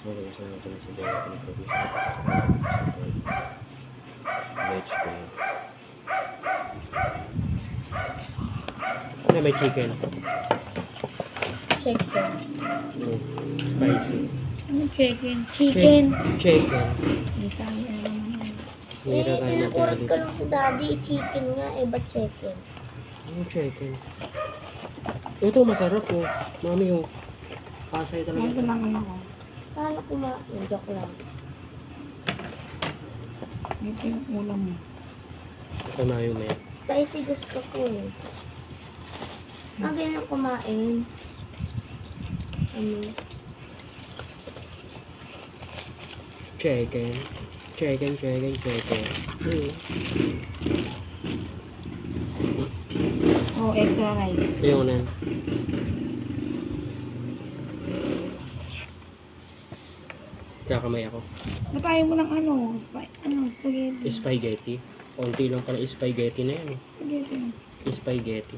Okay, so natin sa dala ng provision. Let's go. Ano may chicken? Chicken. Spicy. Ano chicken? Chicken. Chicken. Bisaya naman. Hira tayo natin Pinakulit dito. ko lang si daddy. Chicken nga. Ba't chicken? Yung chicken. Ito masarap oh. Mami yung kasay talaga. Ito lang ako. Paano kumain? Joke lang. Ito yung ulam mo. Ito na yung may. Spicy gusto ko eh. Ganyan kumain. Chicken. Chicken. Oh, extra rice. Ayun na. Kakamay ako. Nakain mo ng spaghetti. Spaghetti. Konti lang pala spaghetti na yan. Spaghetti. Spaghetti.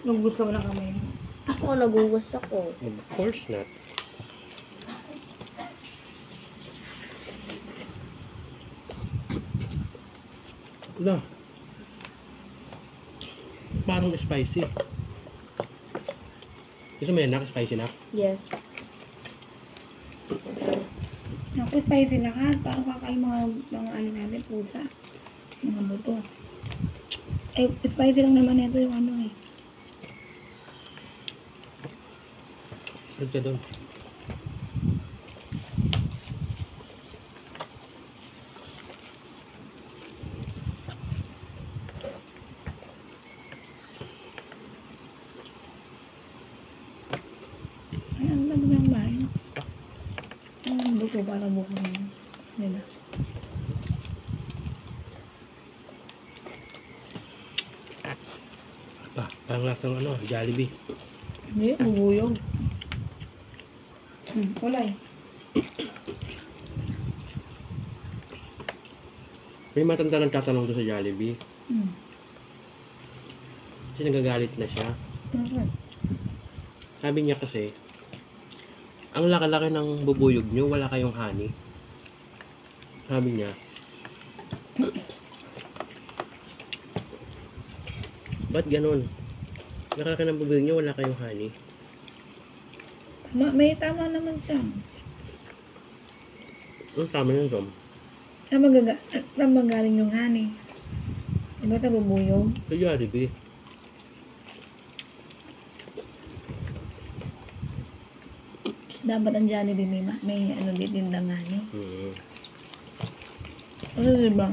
Nagugus ka mo ng kamay mo? Ako, nagugus ako. Of course not. Wala. Parang spicy. Gusto mo yan, nak? Spicy na? Yes. Naku, spicy lahat. Parang kakain mga ano natin, pusa. Mga buto. Eh, spicy lang naman ito yung ano eh. Huwag ka doon. Ay, ang dami ng bahay. Ang buko para buko na. Diba? Parang lasang ano, Jollibee. Hindi, bubuyog. Kulay. May matanda nang tatanong doon sa Jollibee. Kasi nagagalit na siya. Okay. Sabi niya kasi, ang laki-laki ng bubuyog nyo, wala kayong honey. Sabi niya, ba't ganun? Laki-laki ng bubuyog nyo, wala kayong honey. May tama naman siya. Ang tama yun, Tom. Saan magaling yung honey? Diba sa bubuyog? Sa Jollibee. Dapat ang Jollibee may ano ditindang honey. Ano diba?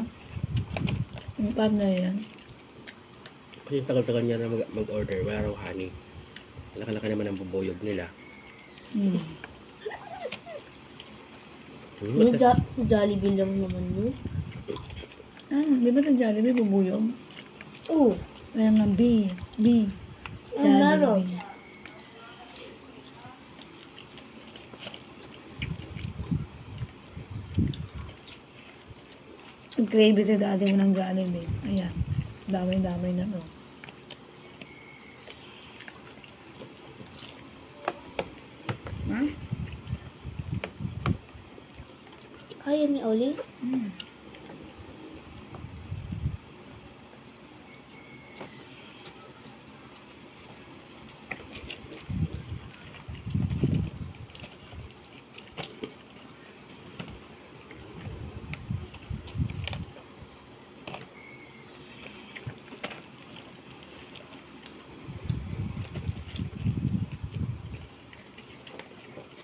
Yung partner yan. Kasi tagal-tagal niya na mag-order, wala raw honey. Laki-laki naman ang bubuyog nila. Jollibee lang naman yun. Di ba sa Jollibee bubuyog? Oo. Kaya nga B. Jollibee. Gravy si daddy mo ng Jollibee. Ayan. Damay-damay na to. Ha? Kaya ni Oli?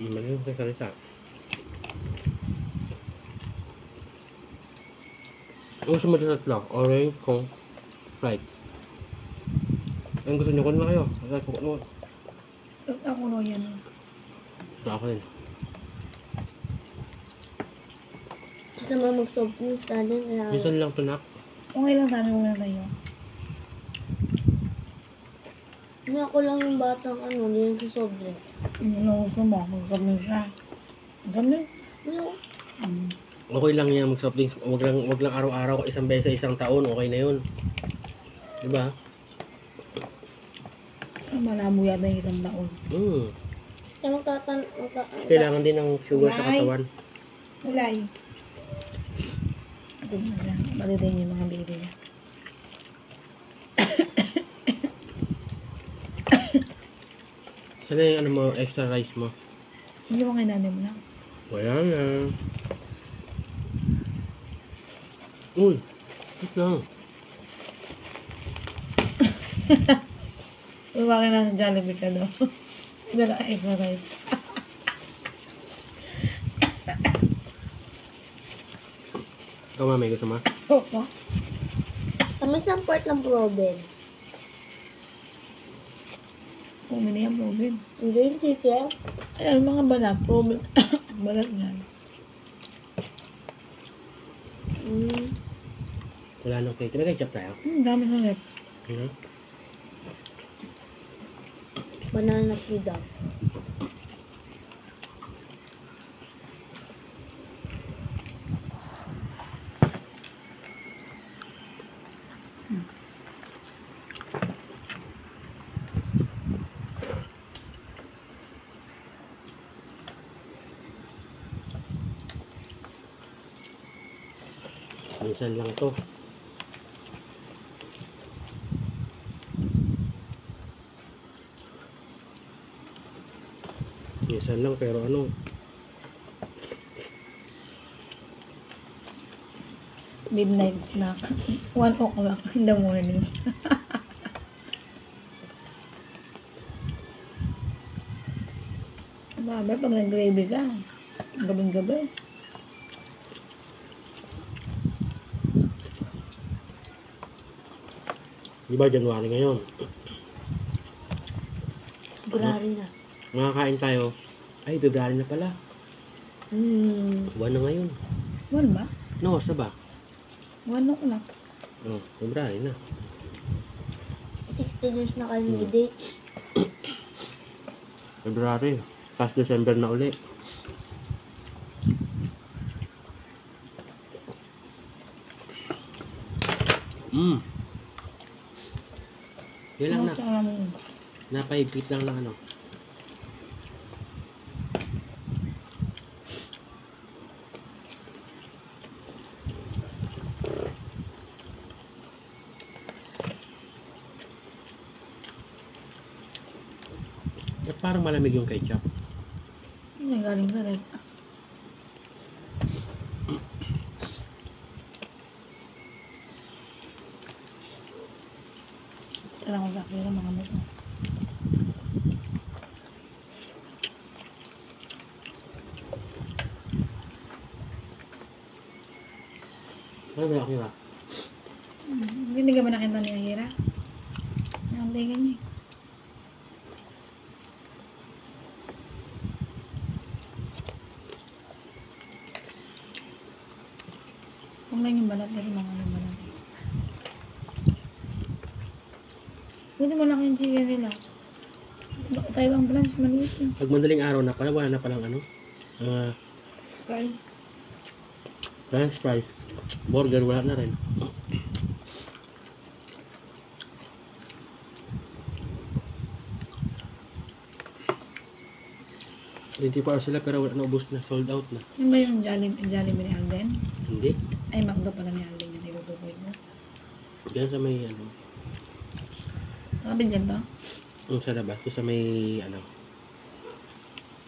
Mali yung salita. Gusto mo sa tatlo? Orange kung Sprite. Ang gusto nyo, kunin na kayo. Ako no yan. Sa akin. Gusto mo mag-soap news dali? Minsan lang ito, nak. Okay lang sana mo na tayo. Hindi ako lang yung batang hindi yung sa soap drinks. Ano gusto mo? Mag-soap news na. Ganun? No. Okay lang yan mag-soft drinks. Wag lang araw-araw, isang beses sa isang taon, okay na yun. Diba? Malabo yata yung isang taon. Kailangan din ng sugar sa katawan. Ulay. Ito na lang. Malitin yung mga baby niya. Sana yung ano mo, extra rice mo. Hindi mo kinanin mo lang. Wala na. Uy, wait lang. Umakin na sa Jollibee ka daw. Dala extra rice. Ikaw mami, gusto mo? Opo. Kami sa part ng proven. Umini ang proven. Hindi yung chicken. Ayan, mga balat. Proven. Balat yan. Wala nang cake. May ketchup tayo. Dami sa rep. Banana pida. Minsan lang to. Minsan lang pero ano. Midnight snack. 1 o'clock in the morning. Baba, pag nag-gravy ka, gabing-gabi. Di ba January ngayon? February na. Makakain tayo. Ay, February na pala. Buwan na ngayon. 1 ba? No, sa ba? 1 o'clock. Oh, February na. 16 years na kayo may date. February. Tapos December na uli. Yan lang na. Tsaka mo. Napaipit lang ng ano. Ba't parang malamig yung ketchup? Hindi, galing sa rep. Kailangan ko sa akin ng mga muto. Ano ba yung kira? Hindi ka ba nakita ni Hira? Nakantay ka niya. Kung lang yung balat kasi mga ano balat. Pwede malaki yung chicken nila. Taiwan branch, maliit yun. Pag madaling araw na pala, wala na palang ano? Guys, French fries. Burger, wala na rin. Hindi pa sila pero wala na, ubos na, sold out na. yun ba yung Jollibee ni Alden? Hindi. Ay, McDo pala ni Alden yung ibubuhay mo. Diyan sa may ano, Sabi dyan to? yung sa labas, yung sa may ano.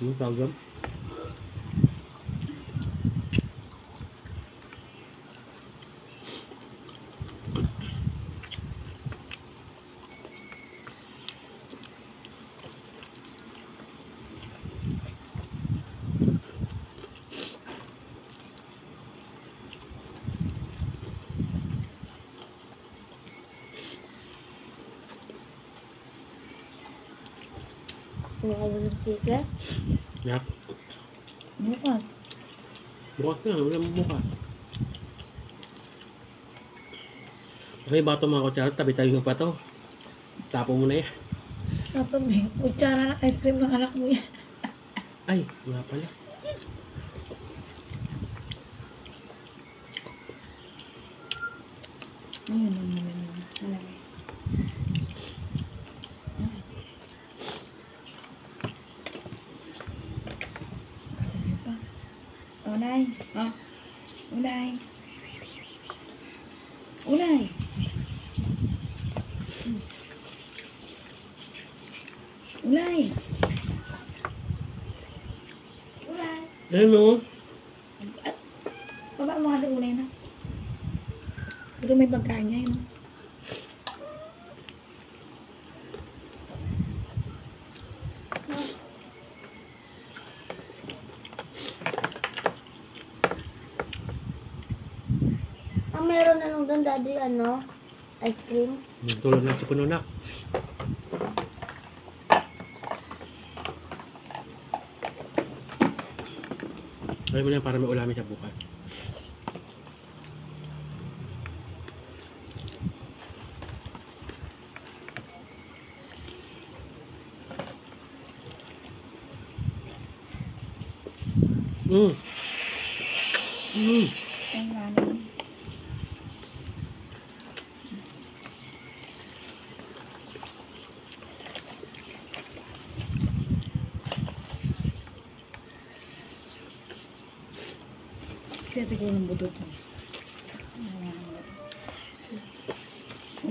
Yung tawag doon? Kumakain ng chicken. Yak. Bukas. Bukas na, wala mo bukas. Okay, bato mga kutsara, tabi-tabi mo pa to. Tapo mo na yan. Tapos may kutsara ng ice cream ng anak mo yan. Ay, wala pala. Ayun, ayun, ayun. Malaki. Ulay. Oh. Ulay. Ulay. Ulay. Ulay. Ano? Baba mo kasi ulay na. Ito may pagkain niya yun. Meron na lang doon, daddy, ano? Ice cream. Tulog na si Pununak. Ayaw mo na yan para may ulamin siya bukas. Mm. Mm. Ang ano. Kaya tigil ng budot mo.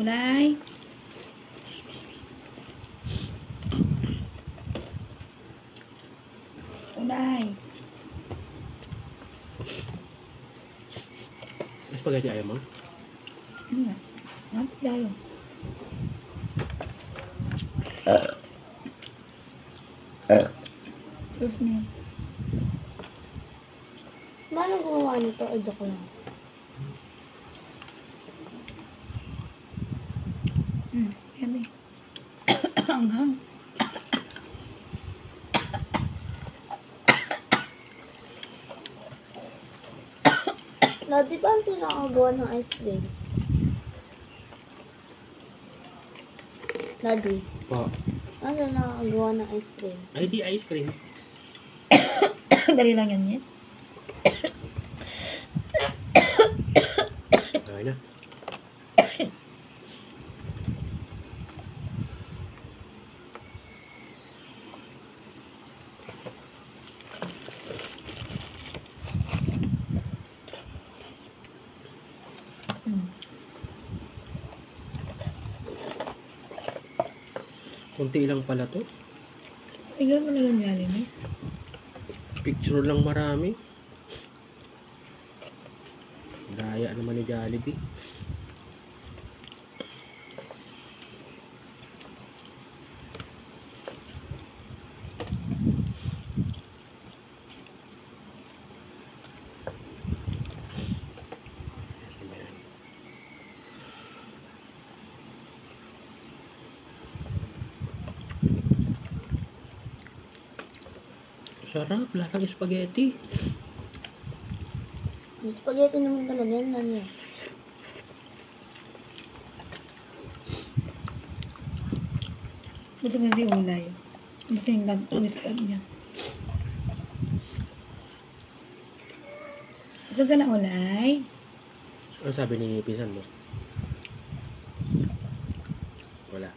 Ulay. Ulay. May spaghetti ayaw mo? Ano nga? Ano tayo? Tapos niya. Paano gumawa nito? Ay, joke lang. Yummy. Anghang. Daddy, paano sila nakagawa ng ice cream? Daddy, Po. paano sila nakagawa ng ice cream? Ay, di ice cream. Dali lang yan yan. Okay na. Kunti lang pala to. Tigil mo na lang galing eh. Picture lang marami. Daya naman ni Jollibee. Sarap, lasang spaghetti. May spaghetti naman talaga yan, nani. Gusto nga si Ulay. Gusto yung nag-whisper niya. Gusto ka na Ulay? Ano sabi ni pinsan mo? Wala.